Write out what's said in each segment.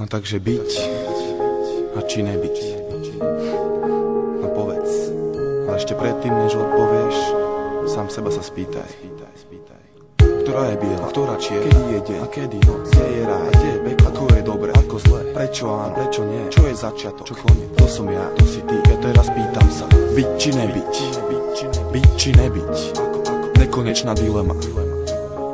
No takže byť a či nebyť. No povedz, ale ešte predtým, než odpovieš, sám seba sa spýtaj. Ktorá je biela, ktorá čierna, kedy je deň a kedy noc, kde je ráj, kde je peklo, ako je dobre, ako zle, prečo áno, prečo nie, čo je začiatok, čo koniec, to som ja, to si ty, ja teraz pýtam sa, byť či nebyť, byť či nebyť, nekonečná dilema.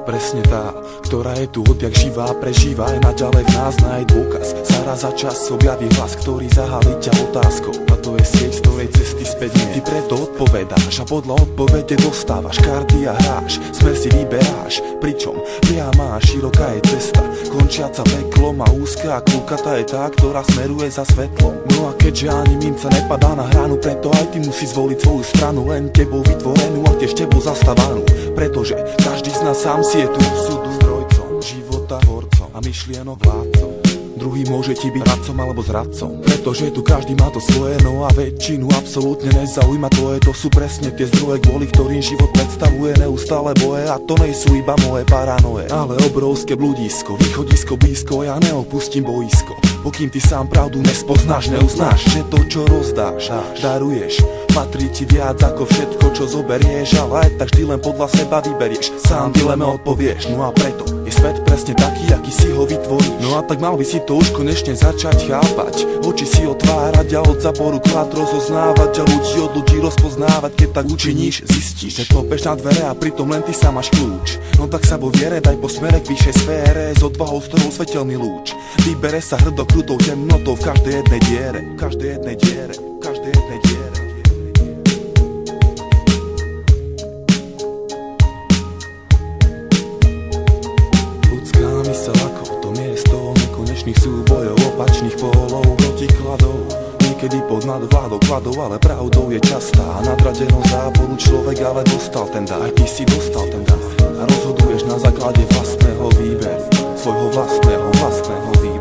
Presne tá, ktorá je tu odjak živá, prežíva aj naďalej v nás nájsť dôkaz. Zaraz za čas objaví hlas, ktorý zahalí ťa otázkou. A to je sieť, z ktorej cesty späť nie. Ty preto odpovedáš a podľa odpovede dostávaš karty a hráš. Smer si vyberáš, pričom priama a široká je cesta, končiaca peklom a úzka a kľúkatá je tá, ktorá smeruje za svetlom. No a keďže ani minca nepadá na hranu, preto aj ty musí zvoliť svoju stranu, len tebou vytvorenú a tiež tebou zastávanú. Pretože každý z nás sám si je tu súdu zdrojcom, života tvorcom a myšlienok vládcom. Druhý môže ti byť radcom alebo zradcom, pretože tu každý má to svoje, no a väčšinu absolútne nezaujíma tvoje. To sú presne tie zdroje, kvôli ktorým život predstavuje neustále boje. A to nejsú iba moje paranoje, ale obrovské bludisko, východisko blízko. Ja neopustím boisko, pokým ty sám pravdu nespoznáš, neuznáš, že to, čo rozdáš, daruješ, patrí ti viac ako všetko, čo zoberieš. Ale aj tak vždy len podľa seba vyberieš, sám dileme odpovieš. No a preto je svet presne taký, aký si ho vytvoríš. No a tak mal by si to už konečne začať chápať, oči si otvárať a od zaboru klad rozoznávať a ľudí od ľudí rozpoznávať. Keď tak učiníš, zistíš, že klopeš na dvere a pritom len ty sám máš kľúč. No tak sa vo viere daj po smere k vyššej sfére, s odvahou, s ktorou svetelný lúč vybere sa hrdo krutou temnotou v každej jednej diere, v každej jednej diere, v každej jednej diere. Ľudská myseľ ako to miesto nekonečných súbojov, opačných pólov, protikladov. Niekedy pod nadvládou kladov, ale pravdou je častá a nadradenou záponu človek ale dostal ten dar. Aj ty si dostal ten dar a rozhoduješ na základe vlastného výberu, svojho vlastného výberu.